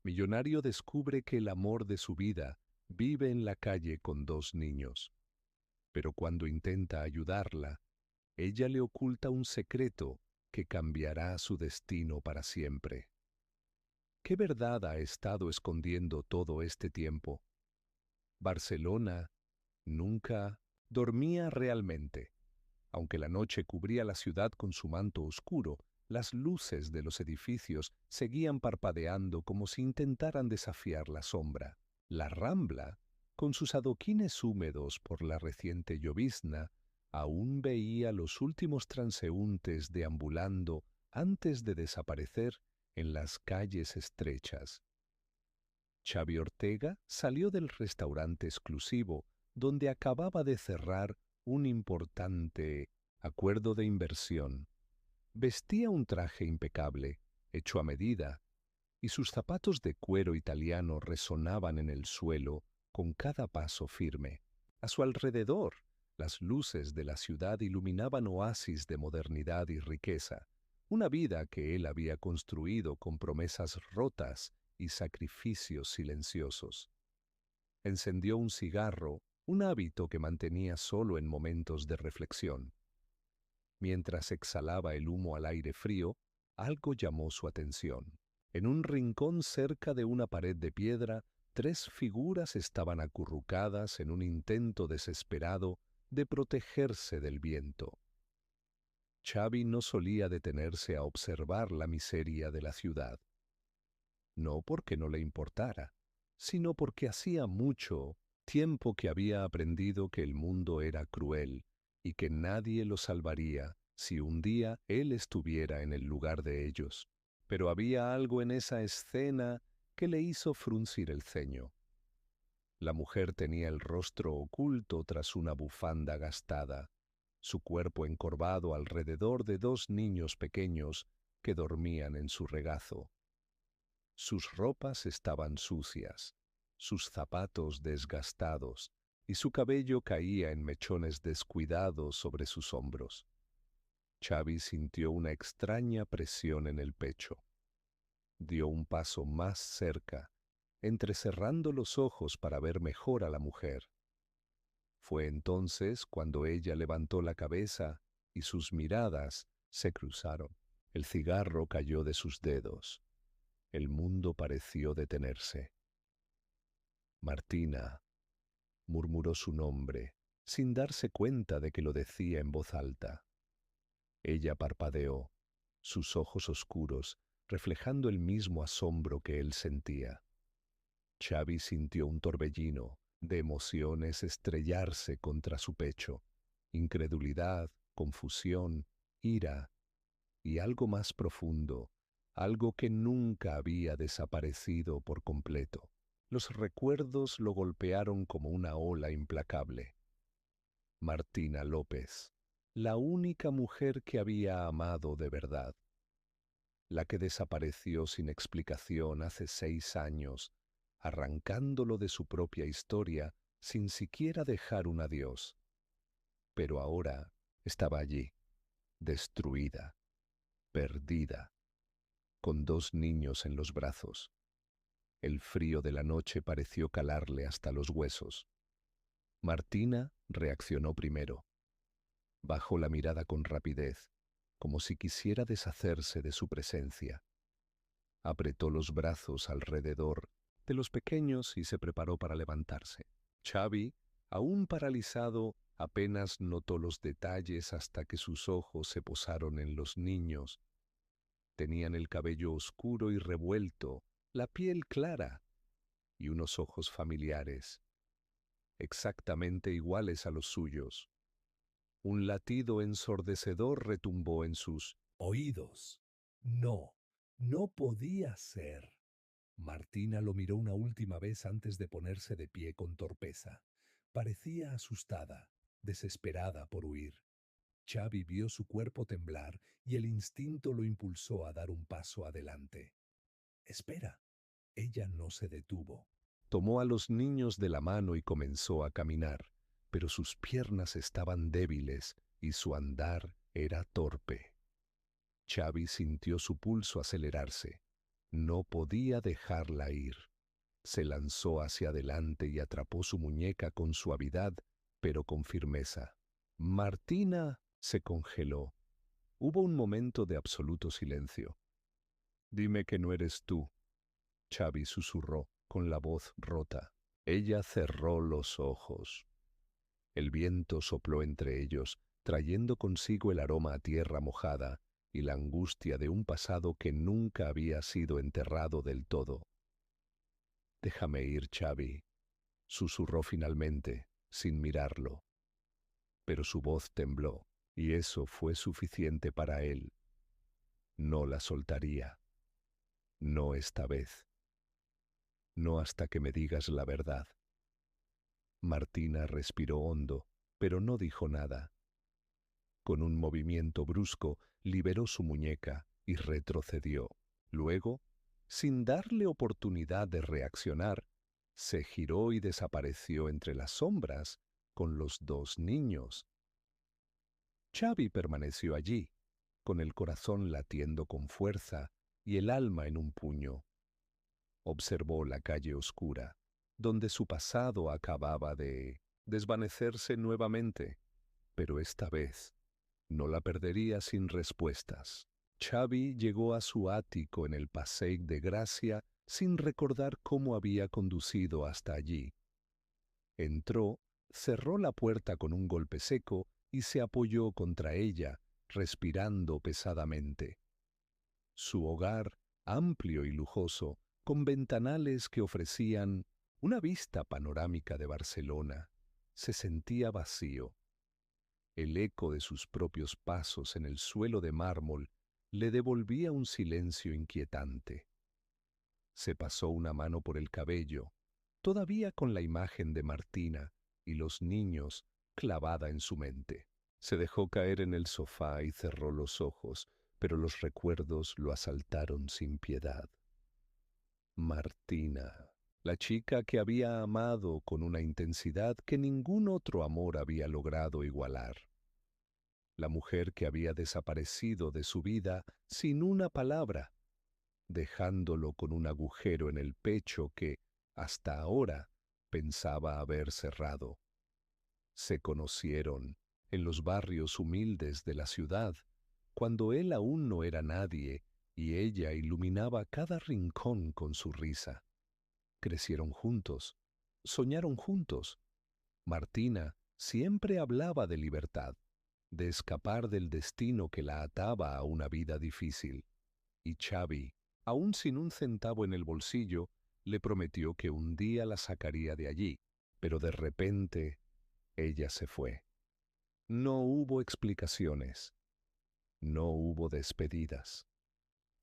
Millonario descubre que el amor de su vida vive en la calle con dos niños, pero cuando intenta ayudarla, ella le oculta un secreto que cambiará su destino para siempre. ¿Qué verdad ha estado escondiendo todo este tiempo? Barcelona nunca dormía realmente. Aunque la noche cubría la ciudad con su manto oscuro, las luces de los edificios seguían parpadeando como si intentaran desafiar la sombra. La Rambla, con sus adoquines húmedos por la reciente llovizna, aún veía los últimos transeúntes deambulando antes de desaparecer en las calles estrechas. Xavi Ortega salió del restaurante exclusivo donde acababa de cerrar un importante acuerdo de inversión. Vestía un traje impecable, hecho a medida, y sus zapatos de cuero italiano resonaban en el suelo con cada paso firme. A su alrededor, las luces de la ciudad iluminaban oasis de modernidad y riqueza, una vida que él había construido con promesas rotas y sacrificios silenciosos. Encendió un cigarro, un hábito que mantenía solo en momentos de reflexión. Mientras exhalaba el humo al aire frío, algo llamó su atención. En un rincón cerca de una pared de piedra, tres figuras estaban acurrucadas en un intento desesperado de protegerse del viento. Xavi no solía detenerse a observar la miseria de la ciudad. No porque no le importara, sino porque hacía mucho tiempo que había aprendido que el mundo era cruel y que nadie lo salvaría si un día él estuviera en el lugar de ellos. Pero había algo en esa escena que le hizo fruncir el ceño. La mujer tenía el rostro oculto tras una bufanda gastada, su cuerpo encorvado alrededor de dos niños pequeños que dormían en su regazo. Sus ropas estaban sucias, sus zapatos desgastados, y su cabello caía en mechones descuidados sobre sus hombros. Xavi sintió una extraña presión en el pecho. Dio un paso más cerca, entrecerrando los ojos para ver mejor a la mujer. Fue entonces cuando ella levantó la cabeza y sus miradas se cruzaron. El cigarro cayó de sus dedos. El mundo pareció detenerse. Martina, murmuró su nombre, sin darse cuenta de que lo decía en voz alta. Ella parpadeó, sus ojos oscuros reflejando el mismo asombro que él sentía. Xavi sintió un torbellino de emociones estrellarse contra su pecho, incredulidad, confusión, ira y algo más profundo, algo que nunca había desaparecido por completo. Los recuerdos lo golpearon como una ola implacable. Martina López, la única mujer que había amado de verdad, la que desapareció sin explicación hace 6 años, arrancándolo de su propia historia sin siquiera dejar un adiós. Pero ahora estaba allí, destruida, perdida, con dos niños en los brazos. El frío de la noche pareció calarle hasta los huesos. Martina reaccionó primero. Bajó la mirada con rapidez, como si quisiera deshacerse de su presencia. Apretó los brazos alrededor de los pequeños y se preparó para levantarse. Xavi, aún paralizado, apenas notó los detalles hasta que sus ojos se posaron en los niños. Tenían el cabello oscuro y revuelto, la piel clara y unos ojos familiares, exactamente iguales a los suyos. Un latido ensordecedor retumbó en sus oídos. No, no podía ser. Martina lo miró una última vez antes de ponerse de pie con torpeza. Parecía asustada, desesperada por huir. Xavi vio su cuerpo temblar y el instinto lo impulsó a dar un paso adelante. Espera. Ella no se detuvo. Tomó a los niños de la mano y comenzó a caminar, pero sus piernas estaban débiles y su andar era torpe. Xavi sintió su pulso acelerarse. No podía dejarla ir. Se lanzó hacia adelante y atrapó su muñeca con suavidad, pero con firmeza. Martina se congeló. Hubo un momento de absoluto silencio. «Dime que no eres tú», Xavi susurró, con la voz rota. Ella cerró los ojos. El viento sopló entre ellos, trayendo consigo el aroma a tierra mojada y la angustia de un pasado que nunca había sido enterrado del todo. «Déjame ir, Xavi», susurró finalmente, sin mirarlo. Pero su voz tembló, y eso fue suficiente para él. No la soltaría. No esta vez. No hasta que me digas la verdad. Martina respiró hondo, pero no dijo nada. Con un movimiento brusco, liberó su muñeca y retrocedió. Luego, sin darle oportunidad de reaccionar, se giró y desapareció entre las sombras con los dos niños. Xavi permaneció allí, con el corazón latiendo con fuerza y el alma en un puño. Observó la calle oscura, donde su pasado acababa de desvanecerse nuevamente, pero esta vez no la perdería sin respuestas. Xavi llegó a su ático en el Passeig de Gracia sin recordar cómo había conducido hasta allí. Entró, cerró la puerta con un golpe seco y se apoyó contra ella, respirando pesadamente. Su hogar, amplio y lujoso, con ventanales que ofrecían una vista panorámica de Barcelona, se sentía vacío. El eco de sus propios pasos en el suelo de mármol le devolvía un silencio inquietante. Se pasó una mano por el cabello, todavía con la imagen de Martina y los niños clavada en su mente. Se dejó caer en el sofá y cerró los ojos, pero los recuerdos lo asaltaron sin piedad. Martina, la chica que había amado con una intensidad que ningún otro amor había logrado igualar. La mujer que había desaparecido de su vida sin una palabra, dejándolo con un agujero en el pecho que, hasta ahora, pensaba haber cerrado. Se conocieron en los barrios humildes de la ciudad, cuando él aún no era nadie y ella iluminaba cada rincón con su risa. Crecieron juntos, soñaron juntos. Martina siempre hablaba de libertad, de escapar del destino que la ataba a una vida difícil. Y Xavi, aún sin un centavo en el bolsillo, le prometió que un día la sacaría de allí, pero de repente ella se fue. No hubo explicaciones, no hubo despedidas,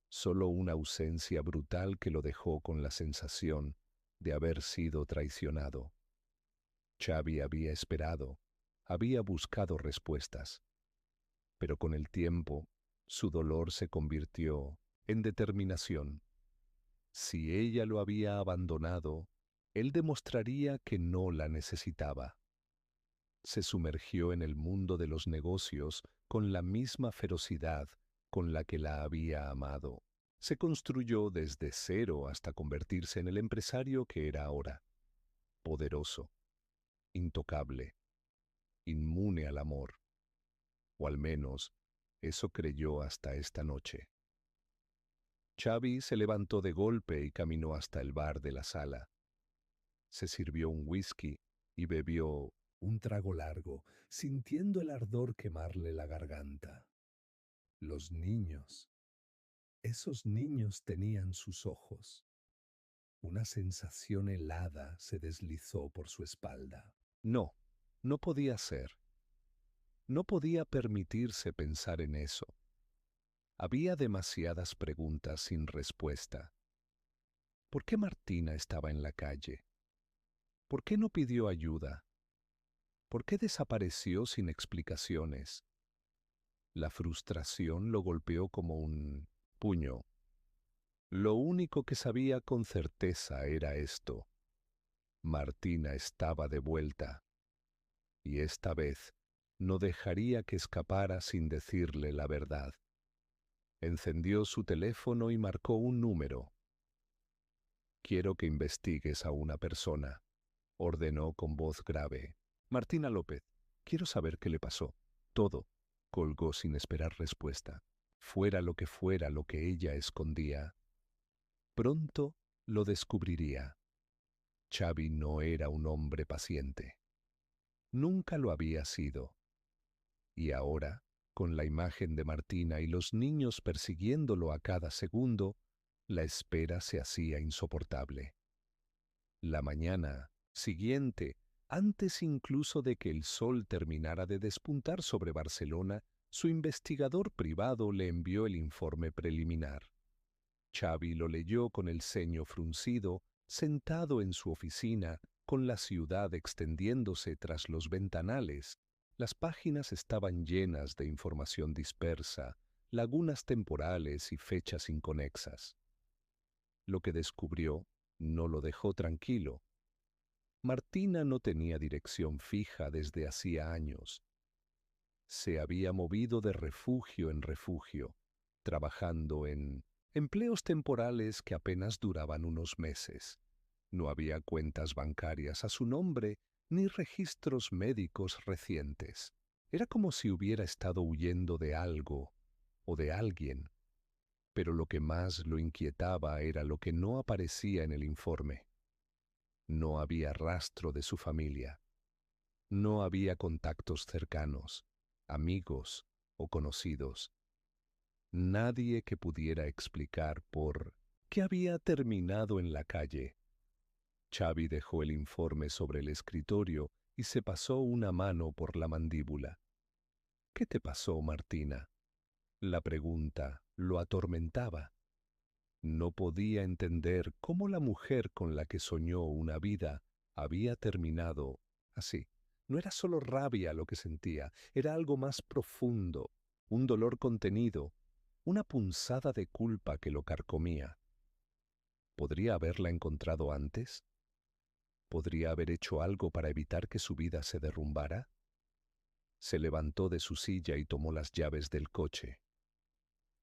solo una ausencia brutal que lo dejó con la sensación de haber sido traicionado. Xavi había esperado, había buscado respuestas, pero con el tiempo su dolor se convirtió en determinación. Si ella lo había abandonado, él demostraría que no la necesitaba. Se sumergió en el mundo de los negocios con la misma ferocidad con la que la había amado. Se construyó desde cero hasta convertirse en el empresario que era ahora, poderoso, intocable, inmune al amor, o al menos eso creyó hasta esta noche. Xavi se levantó de golpe y caminó hasta el bar de la sala. Se sirvió un whisky y bebió un trago largo, sintiendo el ardor quemarle la garganta. Los niños. Esos niños tenían sus ojos. Una sensación helada se deslizó por su espalda. No, no podía ser. No podía permitirse pensar en eso. Había demasiadas preguntas sin respuesta. ¿Por qué Martina estaba en la calle? ¿Por qué no pidió ayuda? ¿Por qué desapareció sin explicaciones? La frustración lo golpeó como un puño. Lo único que sabía con certeza era esto: Martina estaba de vuelta, y esta vez no dejaría que escapara sin decirle la verdad. Encendió su teléfono y marcó un número. «Quiero que investigues a una persona», ordenó con voz grave. «Martina López, quiero saber qué le pasó. Todo», colgó sin esperar respuesta. Fuera lo que ella escondía, pronto lo descubriría. Xavi no era un hombre paciente. Nunca lo había sido. Y ahora, con la imagen de Martina y los niños persiguiéndolo a cada segundo, la espera se hacía insoportable. La mañana siguiente, antes incluso de que el sol terminara de despuntar sobre Barcelona, su investigador privado le envió el informe preliminar. Xavi lo leyó con el ceño fruncido, sentado en su oficina, con la ciudad extendiéndose tras los ventanales. Las páginas estaban llenas de información dispersa, lagunas temporales y fechas inconexas. Lo que descubrió no lo dejó tranquilo. Martina no tenía dirección fija desde hacía años. Se había movido de refugio en refugio, trabajando en empleos temporales que apenas duraban unos meses. No había cuentas bancarias a su nombre ni registros médicos recientes. Era como si hubiera estado huyendo de algo o de alguien. Pero lo que más lo inquietaba era lo que no aparecía en el informe. No había rastro de su familia. No había contactos cercanos, amigos o conocidos. Nadie que pudiera explicar por qué había terminado en la calle. Xavi dejó el informe sobre el escritorio y se pasó una mano por la mandíbula. «¿Qué te pasó, Martina?». La pregunta lo atormentaba. No podía entender cómo la mujer con la que soñó una vida había terminado así. No era solo rabia lo que sentía, era algo más profundo, un dolor contenido, una punzada de culpa que lo carcomía. ¿Podría haberla encontrado antes? ¿Podría haber hecho algo para evitar que su vida se derrumbara? Se levantó de su silla y tomó las llaves del coche.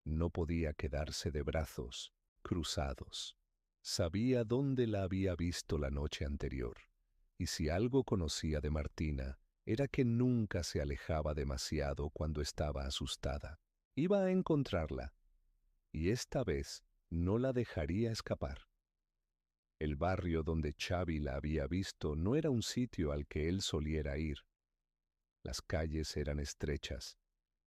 No podía quedarse de brazos cruzados. Sabía dónde la había visto la noche anterior, y si algo conocía de Martina, era que nunca se alejaba demasiado cuando estaba asustada. Iba a encontrarla, y esta vez no la dejaría escapar. El barrio donde Xavi la había visto no era un sitio al que él soliera ir. Las calles eran estrechas,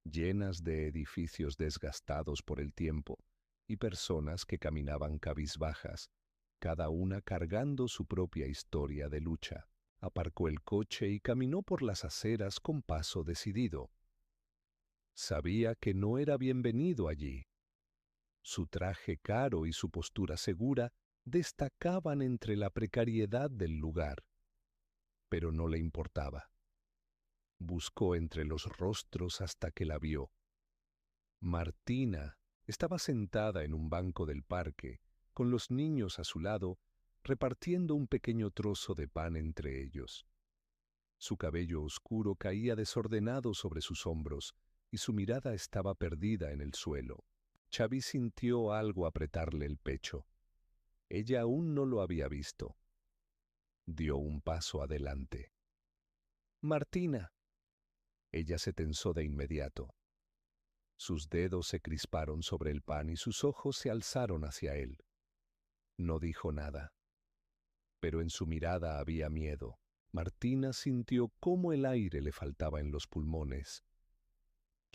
llenas de edificios desgastados por el tiempo y personas que caminaban cabizbajas, cada una cargando su propia historia de lucha. Aparcó el coche y caminó por las aceras con paso decidido. Sabía que no era bienvenido allí. Su traje caro y su postura segura destacaban entre la precariedad del lugar, pero no le importaba. Buscó entre los rostros hasta que la vio. Martina estaba sentada en un banco del parque, con los niños a su lado, repartiendo un pequeño trozo de pan entre ellos. Su cabello oscuro caía desordenado sobre sus hombros y su mirada estaba perdida en el suelo. Xavi sintió algo apretarle el pecho. Ella aún no lo había visto. Dio un paso adelante. «Martina». Ella se tensó de inmediato. Sus dedos se crisparon sobre el pan y sus ojos se alzaron hacia él. No dijo nada, pero en su mirada había miedo. Martina sintió cómo el aire le faltaba en los pulmones.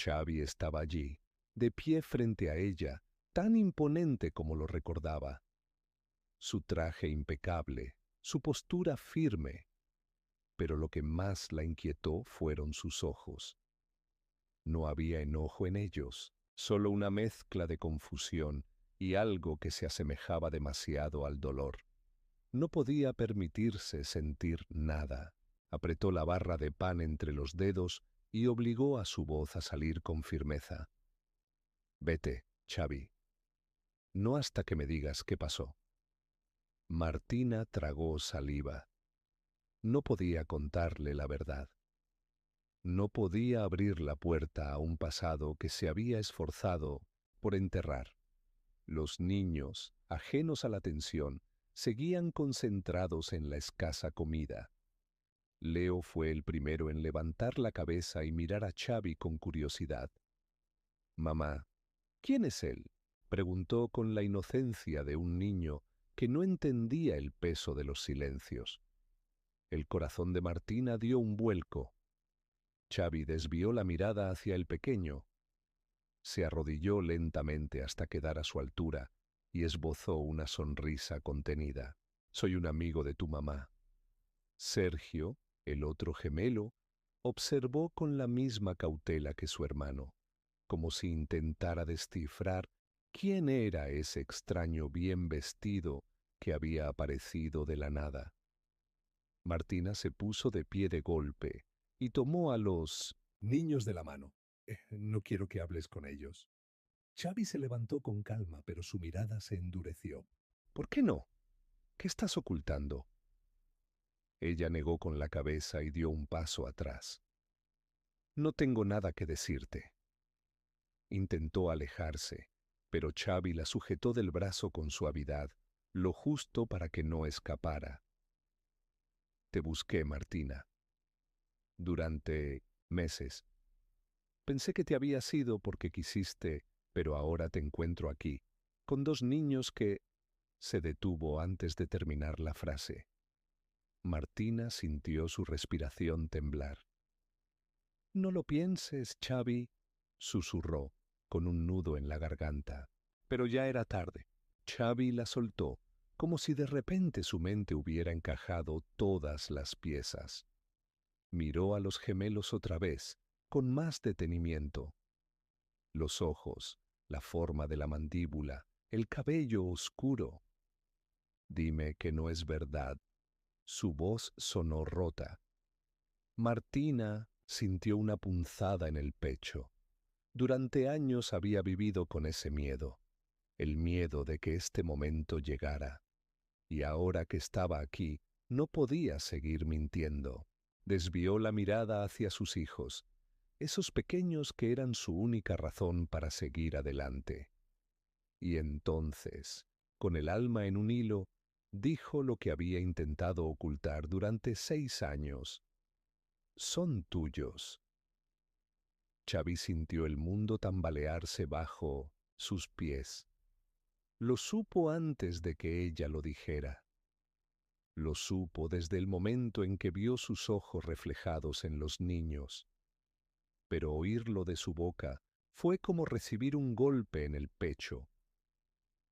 Xavi estaba allí, de pie frente a ella, tan imponente como lo recordaba. Su traje impecable, su postura firme, pero lo que más la inquietó fueron sus ojos. No había enojo en ellos, solo una mezcla de confusión y algo que se asemejaba demasiado al dolor. No podía permitirse sentir nada. Apretó la barra de pan entre los dedos y obligó a su voz a salir con firmeza. «Vete, Xavi. No hasta que me digas qué pasó». Martina tragó saliva. No podía contarle la verdad. No podía abrir la puerta a un pasado que se había esforzado por enterrar. Los niños, ajenos a la tensión, seguían concentrados en la escasa comida. Leo fue el primero en levantar la cabeza y mirar a Xavi con curiosidad. «Mamá, ¿quién es él?», preguntó con la inocencia de un niño que no entendía el peso de los silencios. El corazón de Martina dio un vuelco. Xavi desvió la mirada hacia el pequeño. Se arrodilló lentamente hasta quedar a su altura y esbozó una sonrisa contenida. «Soy un amigo de tu mamá». Sergio, el otro gemelo, observó con la misma cautela que su hermano, como si intentara descifrar quién era ese extraño bien vestido que había aparecido de la nada. Martina se puso de pie de golpe y tomó a los niños de la mano. No quiero que hables con ellos». Xavi se levantó con calma, pero su mirada se endureció. «¿Por qué no? ¿Qué estás ocultando?». Ella negó con la cabeza y dio un paso atrás. «No tengo nada que decirte». Intentó alejarse, pero Xavi la sujetó del brazo con suavidad, lo justo para que no escapara. «Te busqué, Martina. Durante meses. Pensé que te habías ido porque quisiste, pero ahora te encuentro aquí, con dos niños que...». Se detuvo antes de terminar la frase. Martina sintió su respiración temblar. «No lo pienses, Xavi», susurró, con un nudo en la garganta. Pero ya era tarde. Xavi la soltó, como si de repente su mente hubiera encajado todas las piezas. Miró a los gemelos otra vez, con más detenimiento. Los ojos, la forma de la mandíbula, el cabello oscuro. «Dime que no es verdad». Su voz sonó rota. Martina sintió una punzada en el pecho. Durante años había vivido con ese miedo, el miedo de que este momento llegara. Y ahora que estaba aquí, no podía seguir mintiendo. Desvió la mirada hacia sus hijos, esos pequeños que eran su única razón para seguir adelante. Y entonces, con el alma en un hilo, dijo lo que había intentado ocultar durante 6 años. «Son tuyos». Xavi sintió el mundo tambalearse bajo sus pies. Lo supo antes de que ella lo dijera. Lo supo desde el momento en que vio sus ojos reflejados en los niños. Pero oírlo de su boca fue como recibir un golpe en el pecho.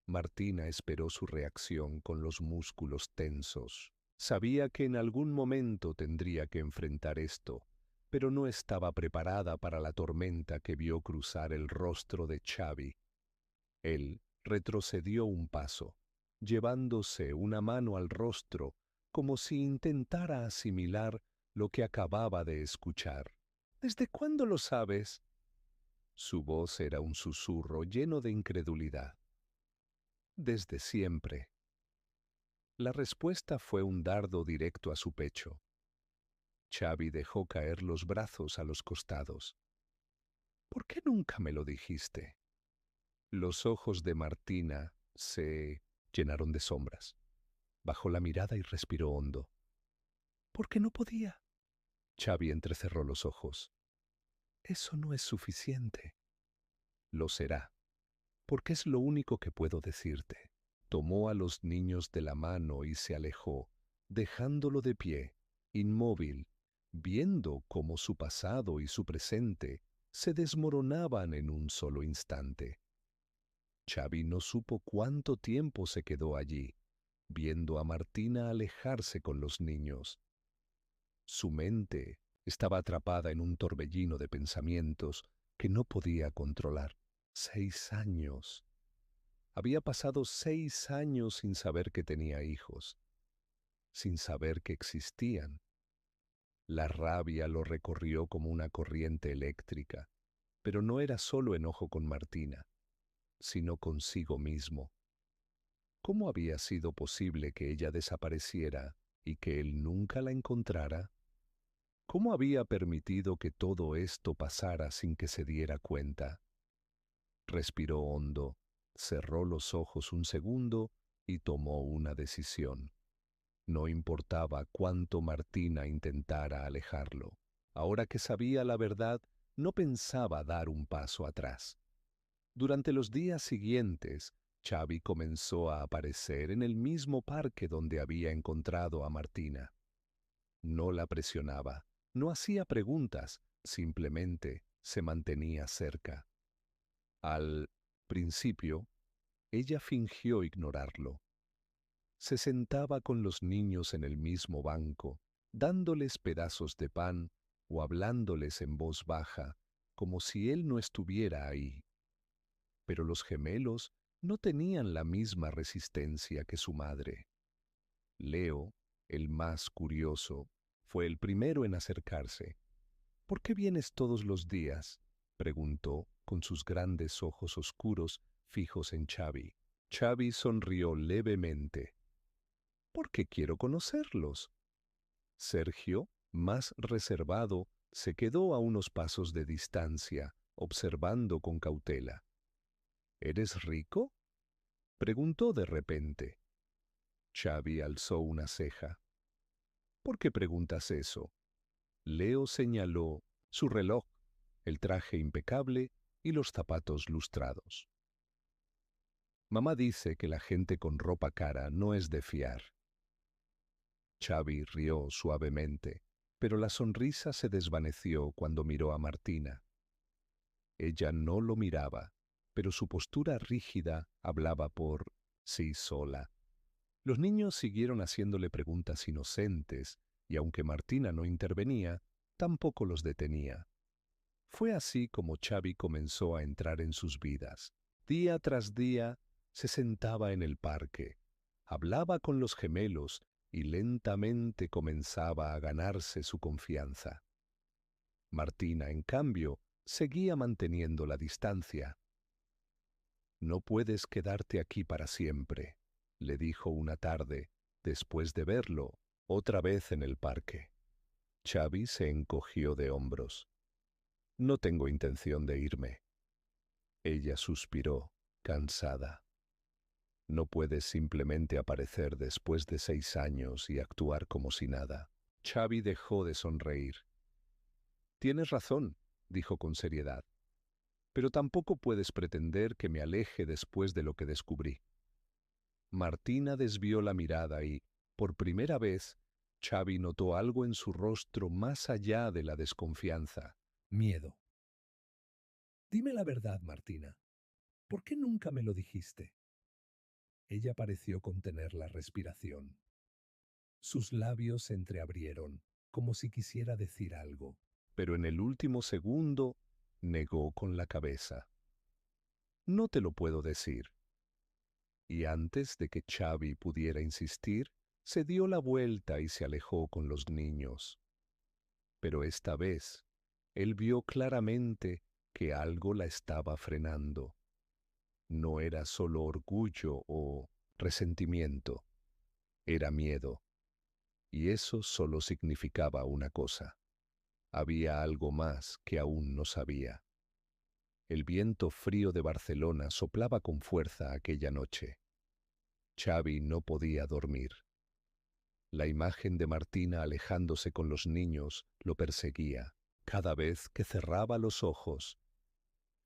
Martina esperó su reacción con los músculos tensos. Sabía que en algún momento tendría que enfrentar esto, pero no estaba preparada para la tormenta que vio cruzar el rostro de Xavi. Él retrocedió un paso, llevándose una mano al rostro como si intentara asimilar lo que acababa de escuchar. «¿Desde cuándo lo sabes?». Su voz era un susurro lleno de incredulidad. «Desde siempre». La respuesta fue un dardo directo a su pecho. Xavi dejó caer los brazos a los costados. «¿Por qué nunca me lo dijiste?». Los ojos de Martina se llenaron de sombras. Bajó la mirada y respiró hondo. «Porque no podía». Xavi entrecerró los ojos. «Eso no es suficiente». «Lo será, porque es lo único que puedo decirte». Tomó a los niños de la mano y se alejó, dejándolo de pie, inmóvil, viendo cómo su pasado y su presente se desmoronaban en un solo instante. Xavi no supo cuánto tiempo se quedó allí, viendo a Martina alejarse con los niños. Su mente estaba atrapada en un torbellino de pensamientos que no podía controlar. 6 años. Había pasado 6 años sin saber que tenía hijos, sin saber que existían. La rabia lo recorrió como una corriente eléctrica, pero no era solo enojo con Martina, sino consigo mismo. ¿Cómo había sido posible que ella desapareciera y que él nunca la encontrara? ¿Cómo había permitido que todo esto pasara sin que se diera cuenta? Respiró hondo, cerró los ojos un segundo y tomó una decisión. No importaba cuánto Martina intentara alejarlo. Ahora que sabía la verdad, no pensaba dar un paso atrás. Durante los días siguientes, Xavi comenzó a aparecer en el mismo parque donde había encontrado a Martina. No la presionaba, no hacía preguntas, simplemente se mantenía cerca. Al principio, ella fingió ignorarlo. Se sentaba con los niños en el mismo banco, dándoles pedazos de pan o hablándoles en voz baja, como si él no estuviera ahí. Pero los gemelos no tenían la misma resistencia que su madre. Leo, el más curioso, fue el primero en acercarse. ¿Por qué vienes todos los días?, preguntó, con sus grandes ojos oscuros fijos en Xavi. Xavi sonrió levemente. Porque quiero conocerlos. Sergio, más reservado, se quedó a unos pasos de distancia, observando con cautela. ¿Eres rico?, preguntó de repente. Xavi alzó una ceja. ¿Por qué preguntas eso? Leo señaló su reloj, el traje impecable y los zapatos lustrados. Mamá dice que la gente con ropa cara no es de fiar. Xavi rió suavemente, pero la sonrisa se desvaneció cuando miró a Martina. Ella no lo miraba, pero su postura rígida hablaba por sí sola. Los niños siguieron haciéndole preguntas inocentes, y aunque Martina no intervenía, tampoco los detenía. Fue así como Xavi comenzó a entrar en sus vidas. Día tras día se sentaba en el parque, hablaba con los gemelos y lentamente comenzaba a ganarse su confianza. Martina, en cambio, seguía manteniendo la distancia. No puedes quedarte aquí para siempre, le dijo una tarde, después de verlo, otra vez en el parque. Xavi se encogió de hombros. No tengo intención de irme. Ella suspiró, cansada. No puedes simplemente aparecer después de 6 años y actuar como si nada. Xavi dejó de sonreír. Tienes razón, dijo con seriedad, pero tampoco puedes pretender que me aleje después de lo que descubrí. Martina desvió la mirada y, por primera vez, Xavi notó algo en su rostro más allá de la desconfianza. Miedo. Dime la verdad, Martina. ¿Por qué nunca me lo dijiste? Ella pareció contener la respiración. Sus labios se entreabrieron, como si quisiera decir algo, pero en el último segundo negó con la cabeza. No te lo puedo decir. Y antes de que Xavi pudiera insistir, se dio la vuelta y se alejó con los niños. Pero esta vez, él vio claramente que algo la estaba frenando. No era solo orgullo o resentimiento, era miedo. Y eso solo significaba una cosa. Había algo más que aún no sabía. El viento frío de Barcelona soplaba con fuerza aquella noche. Xavi no podía dormir. La imagen de Martina alejándose con los niños lo perseguía cada vez que cerraba los ojos.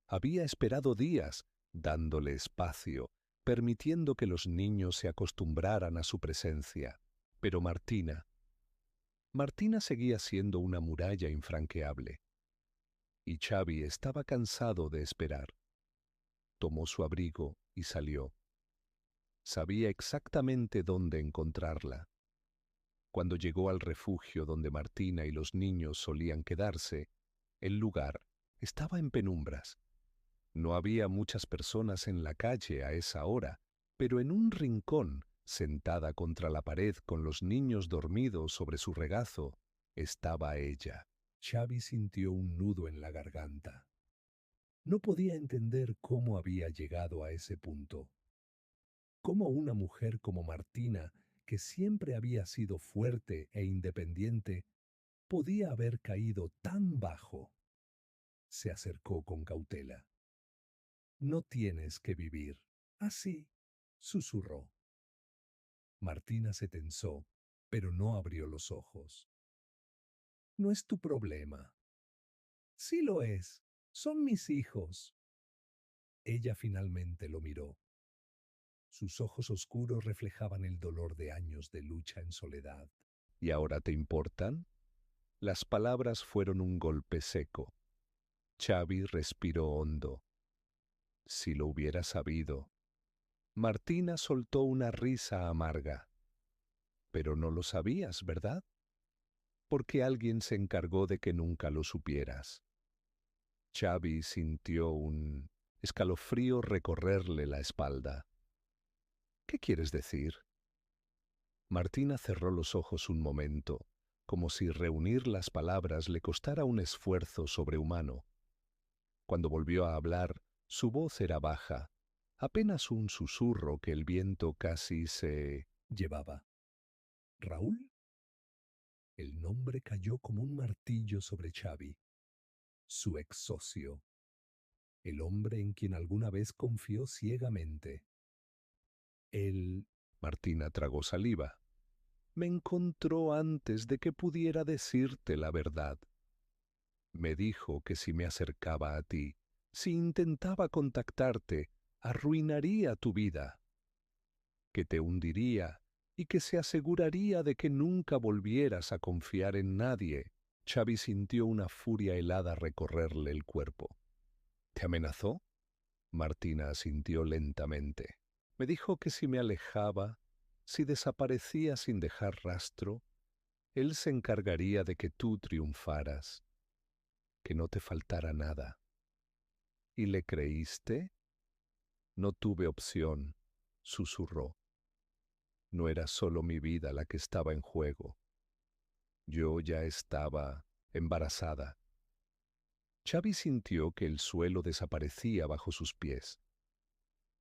Había esperado días, dándole espacio, permitiendo que los niños se acostumbraran a su presencia. Pero Martina seguía siendo una muralla infranqueable. Y Xavi estaba cansado de esperar. Tomó su abrigo y salió. Sabía exactamente dónde encontrarla. Cuando llegó al refugio donde Martina y los niños solían quedarse, el lugar estaba en penumbras. No había muchas personas en la calle a esa hora, pero en un rincón, sentada contra la pared con los niños dormidos sobre su regazo, estaba ella. Xavi sintió un nudo en la garganta. No podía entender cómo había llegado a ese punto. Cómo una mujer como Martina, que siempre había sido fuerte e independiente, podía haber caído tan bajo. Se acercó con cautela. No tienes que vivir así, susurró. Martina se tensó, pero no abrió los ojos. No es tu problema. Sí lo es. Son mis hijos. Ella finalmente lo miró. Sus ojos oscuros reflejaban el dolor de años de lucha en soledad. ¿Y ahora te importan? Las palabras fueron un golpe seco. Xavi respiró hondo. Si lo hubiera sabido. Martina soltó una risa amarga. Pero no lo sabías, ¿verdad? Porque alguien se encargó de que nunca lo supieras. Xavi sintió un escalofrío recorrerle la espalda. ¿Qué quieres decir? Martina cerró los ojos un momento, como si reunir las palabras le costara un esfuerzo sobrehumano. Cuando volvió a hablar, su voz era baja, apenas un susurro que el viento casi se llevaba. ¿Raúl? El nombre cayó como un martillo sobre Xavi, su ex socio, el hombre en quien alguna vez confió ciegamente. Él, Martina tragó saliva, me encontró antes de que pudiera decirte la verdad. Me dijo que si me acercaba a ti, si intentaba contactarte, arruinaría tu vida, que te hundiría y que se aseguraría de que nunca volvieras a confiar en nadie. Xavi sintió una furia helada recorrerle el cuerpo. ¿Te amenazó? Martina asintió lentamente. Me dijo que si me alejaba, si desaparecía sin dejar rastro, él se encargaría de que tú triunfaras, que no te faltara nada. ¿Y le creíste? No tuve opción, susurró. No era solo mi vida la que estaba en juego. Yo ya estaba embarazada. Xavi sintió que el suelo desaparecía bajo sus pies.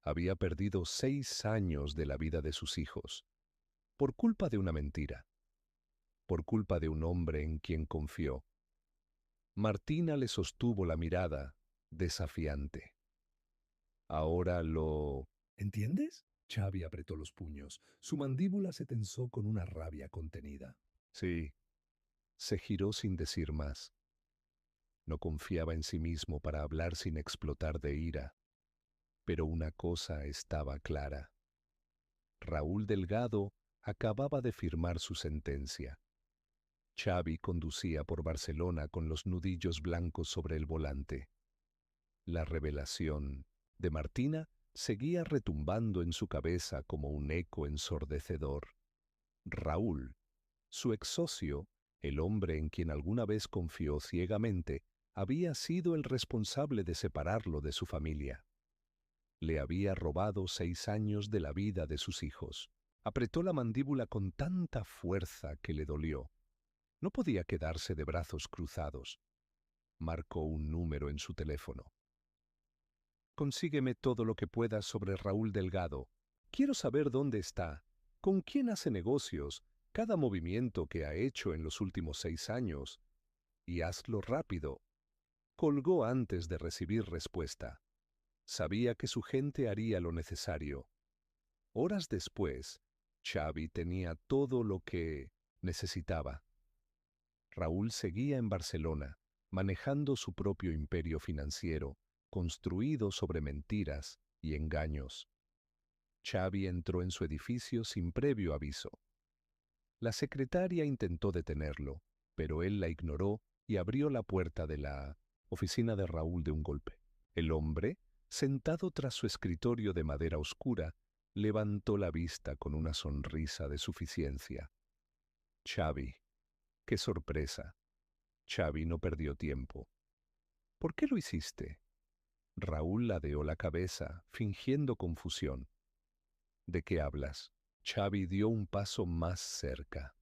Había perdido 6 años de la vida de sus hijos, por culpa de una mentira, por culpa de un hombre en quien confió. Martina le sostuvo la mirada, desafiante. Ahora lo... ¿Entiendes? Xavi apretó los puños. Su mandíbula se tensó con una rabia contenida. Sí, se giró sin decir más. No confiaba en sí mismo para hablar sin explotar de ira. Pero una cosa estaba clara. Raúl Delgado acababa de firmar su sentencia. Xavi conducía por Barcelona con los nudillos blancos sobre el volante. La revelación de Martina seguía retumbando en su cabeza como un eco ensordecedor. Raúl, su ex socio, el hombre en quien alguna vez confió ciegamente, había sido el responsable de separarlo de su familia. Le había robado 6 años de la vida de sus hijos. Apretó la mandíbula con tanta fuerza que le dolió. No podía quedarse de brazos cruzados. Marcó un número en su teléfono. Consígueme todo lo que puedas sobre Raúl Delgado. Quiero saber dónde está, con quién hace negocios, cada movimiento que ha hecho en los últimos 6 años. Y hazlo rápido. Colgó antes de recibir respuesta. Sabía que su gente haría lo necesario. Horas después, Xavi tenía todo lo que necesitaba. Raúl seguía en Barcelona, manejando su propio imperio financiero, construido sobre mentiras y engaños. Xavi entró en su edificio sin previo aviso. La secretaria intentó detenerlo, pero él la ignoró y abrió la puerta de la oficina de Raúl de un golpe. El hombre, sentado tras su escritorio de madera oscura, levantó la vista con una sonrisa de suficiencia. Xavi, qué sorpresa. Xavi no perdió tiempo. ¿Por qué lo hiciste? Raúl ladeó la cabeza, fingiendo confusión. ¿De qué hablas? Xavi dio un paso más cerca.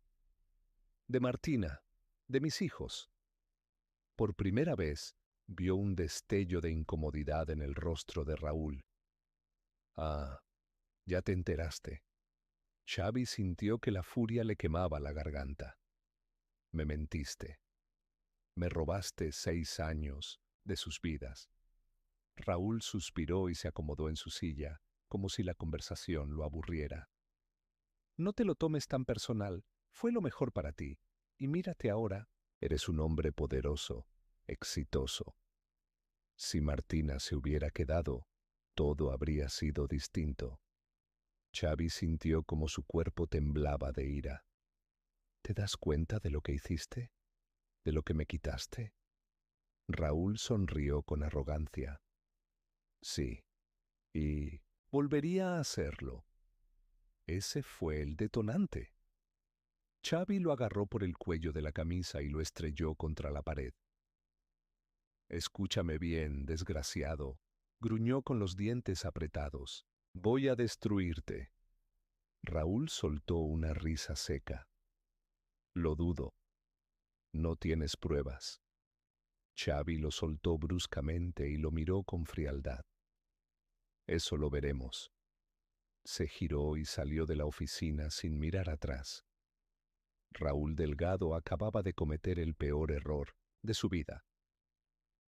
De Martina, de mis hijos. Por primera vez, vio un destello de incomodidad en el rostro de Raúl. Ah, ya te enteraste. Xavi sintió que la furia le quemaba la garganta. Me mentiste. Me robaste 6 años de sus vidas. Raúl suspiró y se acomodó en su silla, como si la conversación lo aburriera. No te lo tomes tan personal, fue lo mejor para ti. Y mírate ahora, eres un hombre poderoso, exitoso. Si Martina se hubiera quedado, todo habría sido distinto. Xavi sintió como su cuerpo temblaba de ira. ¿Te das cuenta de lo que hiciste? ¿De lo que me quitaste? Raúl sonrió con arrogancia. Sí, y volvería a hacerlo. Ese fue el detonante. Xavi lo agarró por el cuello de la camisa y lo estrelló contra la pared. Escúchame bien, desgraciado, gruñó con los dientes apretados. Voy a destruirte. Raúl soltó una risa seca. Lo dudo. No tienes pruebas. Xavi lo soltó bruscamente y lo miró con frialdad. Eso lo veremos. Se giró y salió de la oficina sin mirar atrás. Raúl Delgado acababa de cometer el peor error de su vida.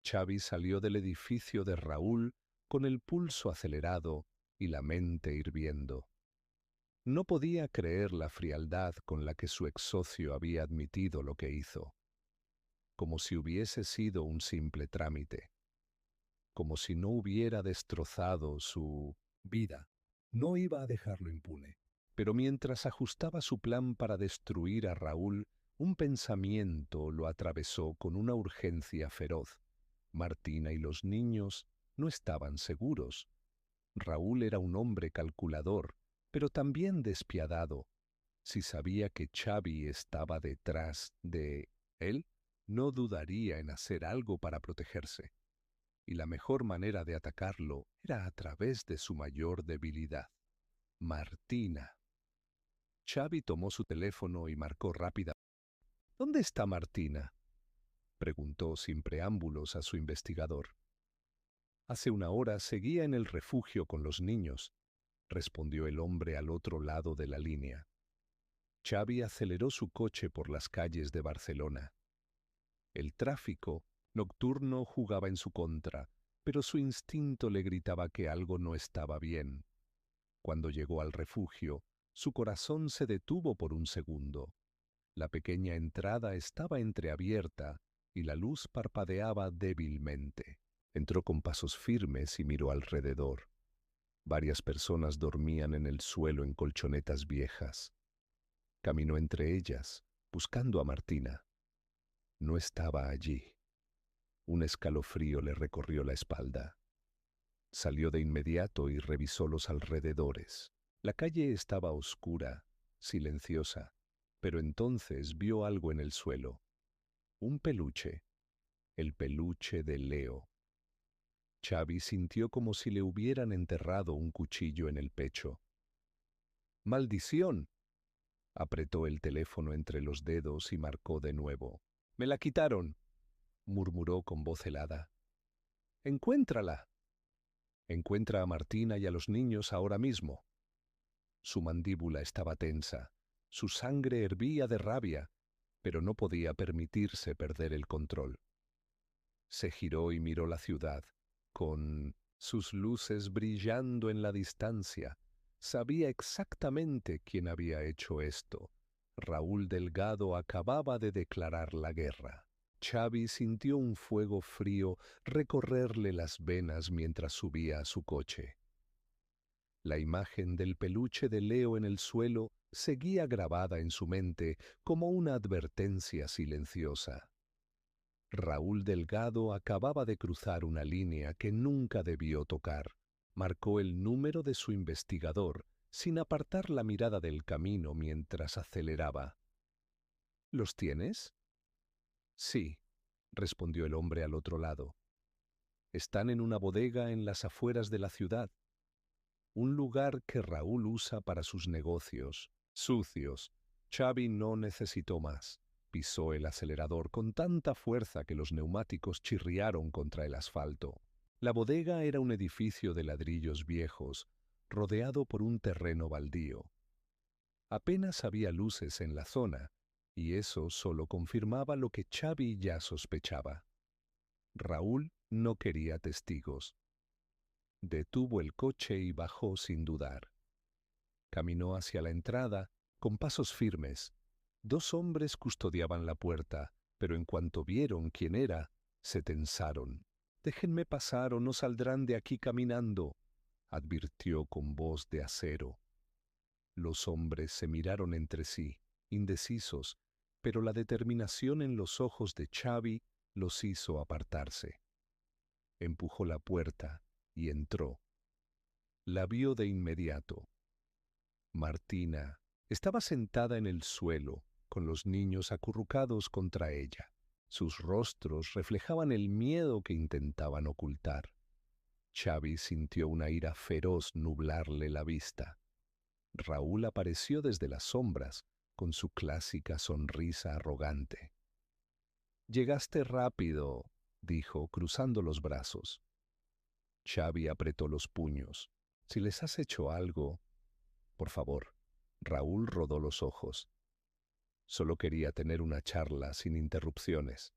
Xavi salió del edificio de Raúl con el pulso acelerado y la mente hirviendo. No podía creer la frialdad con la que su ex socio había admitido lo que hizo, como si hubiese sido un simple trámite, como si no hubiera destrozado su vida. No iba a dejarlo impune. Pero mientras ajustaba su plan para destruir a Raúl, un pensamiento lo atravesó con una urgencia feroz. Martina y los niños no estaban seguros. Raúl era un hombre calculador, pero también despiadado. Si sabía que Xavi estaba detrás de él, no dudaría en hacer algo para protegerse. Y la mejor manera de atacarlo era a través de su mayor debilidad, Martina. Xavi tomó su teléfono y marcó rápidamente. ¿Dónde está Martina?, preguntó sin preámbulos a su investigador. Hace una hora seguía en el refugio con los niños, respondió el hombre al otro lado de la línea. Xavi aceleró su coche por las calles de Barcelona. El tráfico nocturno jugaba en su contra, pero su instinto le gritaba que algo no estaba bien. Cuando llegó al refugio, su corazón se detuvo por un segundo. La pequeña entrada estaba entreabierta y la luz parpadeaba débilmente. Entró con pasos firmes y miró alrededor. Varias personas dormían en el suelo en colchonetas viejas. Caminó entre ellas, buscando a Martina. No estaba allí. Un escalofrío le recorrió la espalda. Salió de inmediato y revisó los alrededores. La calle estaba oscura, silenciosa, pero entonces vio algo en el suelo. Un peluche. El peluche de Leo. Xavi sintió como si le hubieran enterrado un cuchillo en el pecho. ¡Maldición! Apretó el teléfono entre los dedos y marcó de nuevo. ¡Me la quitaron!, murmuró con voz helada. ¡Encuéntrala! Encuentra a Martina y a los niños ahora mismo. Su mandíbula estaba tensa, su sangre hervía de rabia, pero no podía permitirse perder el control. Se giró y miró la ciudad, con sus luces brillando en la distancia. Sabía exactamente quién había hecho esto. Raúl Delgado acababa de declarar la guerra. Xavi sintió un fuego frío recorrerle las venas mientras subía a su coche. La imagen del peluche de Leo en el suelo seguía grabada en su mente como una advertencia silenciosa. Raúl Delgado acababa de cruzar una línea que nunca debió tocar. Marcó el número de su investigador sin apartar la mirada del camino mientras aceleraba. ¿Los tienes? Sí, respondió el hombre al otro lado. Están en una bodega en las afueras de la ciudad, un lugar que Raúl usa para sus negocios, sucios. Xavi no necesitó más. Pisó el acelerador con tanta fuerza que los neumáticos chirriaron contra el asfalto. La bodega era un edificio de ladrillos viejos, rodeado por un terreno baldío. Apenas había luces en la zona, y eso solo confirmaba lo que Xavi ya sospechaba. Raúl no quería testigos. Detuvo el coche y bajó sin dudar. Caminó hacia la entrada con pasos firmes. Dos hombres custodiaban la puerta, pero en cuanto vieron quién era, se tensaron. «Déjenme pasar o no saldrán de aquí caminando», advirtió con voz de acero. Los hombres se miraron entre sí, indecisos, pero la determinación en los ojos de Xavi los hizo apartarse. Empujó la puerta y entró. La vio de inmediato. Martina estaba sentada en el suelo, con los niños acurrucados contra ella. Sus rostros reflejaban el miedo que intentaban ocultar. Xavi sintió una ira feroz nublarle la vista. Raúl apareció desde las sombras, con su clásica sonrisa arrogante. «Llegaste rápido», dijo, cruzando los brazos. Xavi apretó los puños. «Si les has hecho algo, por favor». Raúl rodó los ojos. Solo quería tener una charla sin interrupciones.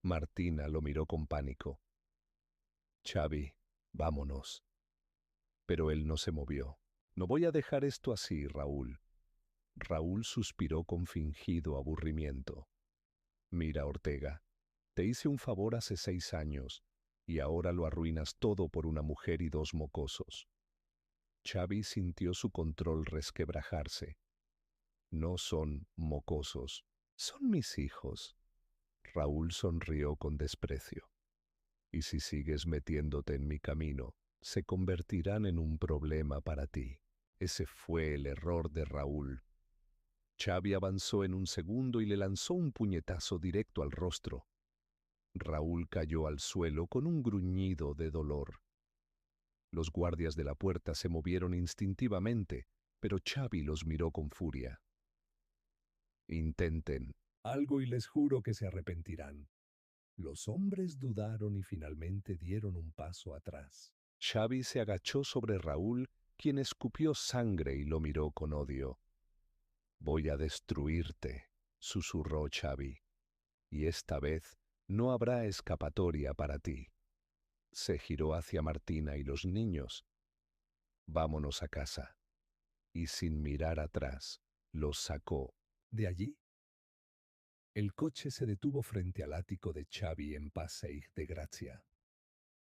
Martina lo miró con pánico. «Xavi, vámonos». Pero él no se movió. «No voy a dejar esto así, Raúl». Raúl suspiró con fingido aburrimiento. «Mira, Ortega, te hice un favor hace 6 años y ahora lo arruinas todo por una mujer y 2 mocosos». Xavi sintió su control resquebrajarse. «No son mocosos, son mis hijos». Raúl sonrió con desprecio. «Y si sigues metiéndote en mi camino, se convertirán en un problema para ti». Ese fue el error de Raúl. Xavi avanzó en un segundo y le lanzó un puñetazo directo al rostro. Raúl cayó al suelo con un gruñido de dolor. Los guardias de la puerta se movieron instintivamente, pero Xavi los miró con furia. «Intenten algo y les juro que se arrepentirán». Los hombres dudaron y finalmente dieron un paso atrás. Xavi se agachó sobre Raúl, quien escupió sangre y lo miró con odio. «Voy a destruirte», susurró Xavi, «y esta vez no habrá escapatoria para ti». Se giró hacia Martina y los niños. «Vámonos a casa». Y sin mirar atrás, los sacó de allí. El coche se detuvo frente al ático de Xavi en Passeig de Gracia.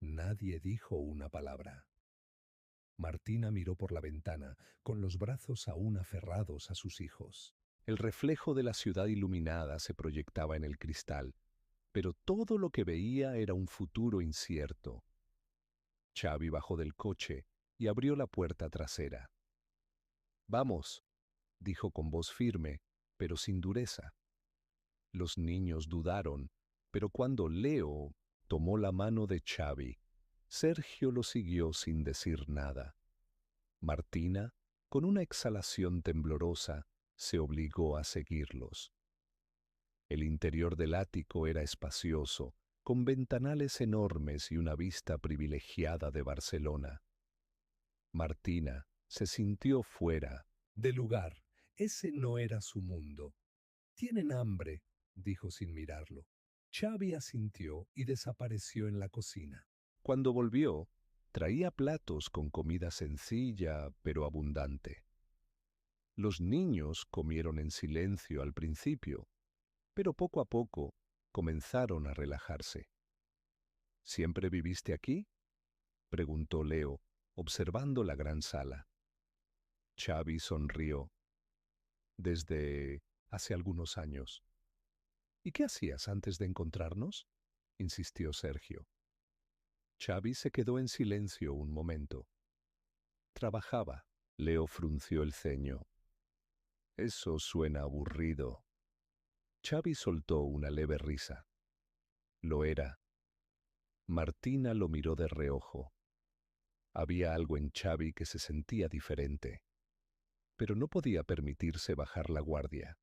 Nadie dijo una palabra. Martina miró por la ventana, con los brazos aún aferrados a sus hijos. El reflejo de la ciudad iluminada se proyectaba en el cristal, pero todo lo que veía era un futuro incierto. Xavi bajó del coche y abrió la puerta trasera. «Vamos», dijo con voz firme, pero sin dureza. Los niños dudaron, pero cuando Leo tomó la mano de Xavi, Sergio lo siguió sin decir nada. Martina, con una exhalación temblorosa, se obligó a seguirlos. El interior del ático era espacioso, con ventanales enormes y una vista privilegiada de Barcelona. Martina se sintió fuera de lugar. Ese no era su mundo. «Tienen hambre», dijo sin mirarlo. Xavi asintió y desapareció en la cocina. Cuando volvió, traía platos con comida sencilla pero abundante. Los niños comieron en silencio al principio, pero poco a poco comenzaron a relajarse. «¿Siempre viviste aquí?», preguntó Leo, observando la gran sala. Xavi sonrió. «Desde hace algunos años». «¿Y qué hacías antes de encontrarnos?», insistió Sergio. Xavi se quedó en silencio un momento. «Trabajaba». Leo frunció el ceño. «Eso suena aburrido». Xavi soltó una leve risa. Lo era. Martina lo miró de reojo. Había algo en Xavi que se sentía diferente, pero no podía permitirse bajar la guardia.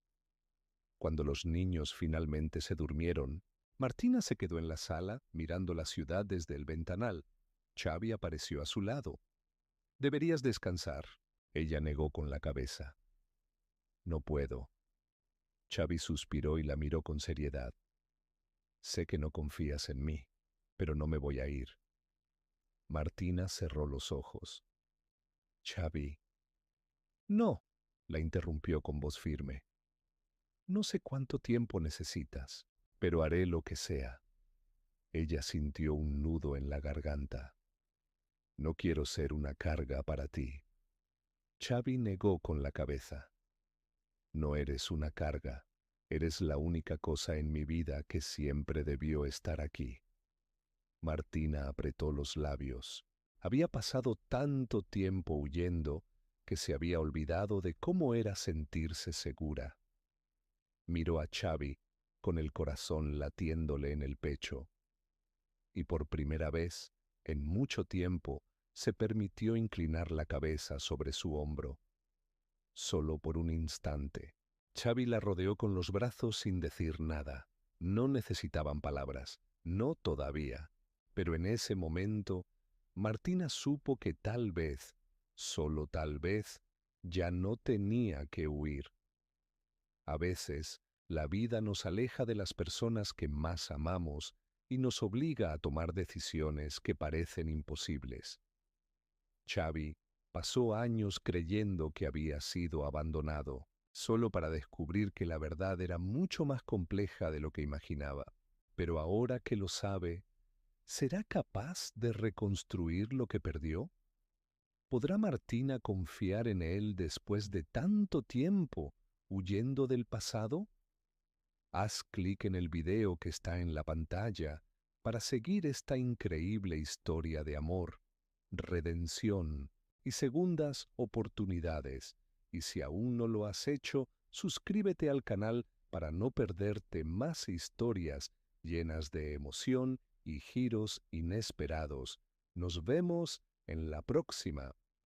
Cuando los niños finalmente se durmieron, Martina se quedó en la sala mirando la ciudad desde el ventanal. Xavi apareció a su lado. «Deberías descansar», ella negó con la cabeza. «No puedo». Xavi suspiró y la miró con seriedad. «Sé que no confías en mí, pero no me voy a ir». Martina cerró los ojos. Xavi. No, la interrumpió con voz firme. No sé cuánto tiempo necesitas, pero haré lo que sea. Ella sintió un nudo en la garganta. No quiero ser una carga para ti. Xavi negó con la cabeza. No eres una carga. Eres la única cosa en mi vida que siempre debió estar aquí. Martina apretó los labios. Había pasado tanto tiempo huyendo que se había olvidado de cómo era sentirse segura. Miró a Xavi con el corazón latiéndole en el pecho, y por primera vez, en mucho tiempo, se permitió inclinar la cabeza sobre su hombro. Solo por un instante. Xavi la rodeó con los brazos sin decir nada. No necesitaban palabras, no todavía. Pero en ese momento, Martina supo que tal vez, solo tal vez, ya no tenía que huir. A veces, la vida nos aleja de las personas que más amamos y nos obliga a tomar decisiones que parecen imposibles. Xavi pasó años creyendo que había sido abandonado, solo para descubrir que la verdad era mucho más compleja de lo que imaginaba. Pero ahora que lo sabe, ¿será capaz de reconstruir lo que perdió? ¿Podrá Martina confiar en él después de tanto tiempo huyendo del pasado? Haz clic en el video que está en la pantalla para seguir esta increíble historia de amor, redención y segundas oportunidades. Y si aún no lo has hecho, suscríbete al canal para no perderte más historias llenas de emoción y giros inesperados. Nos vemos en la próxima.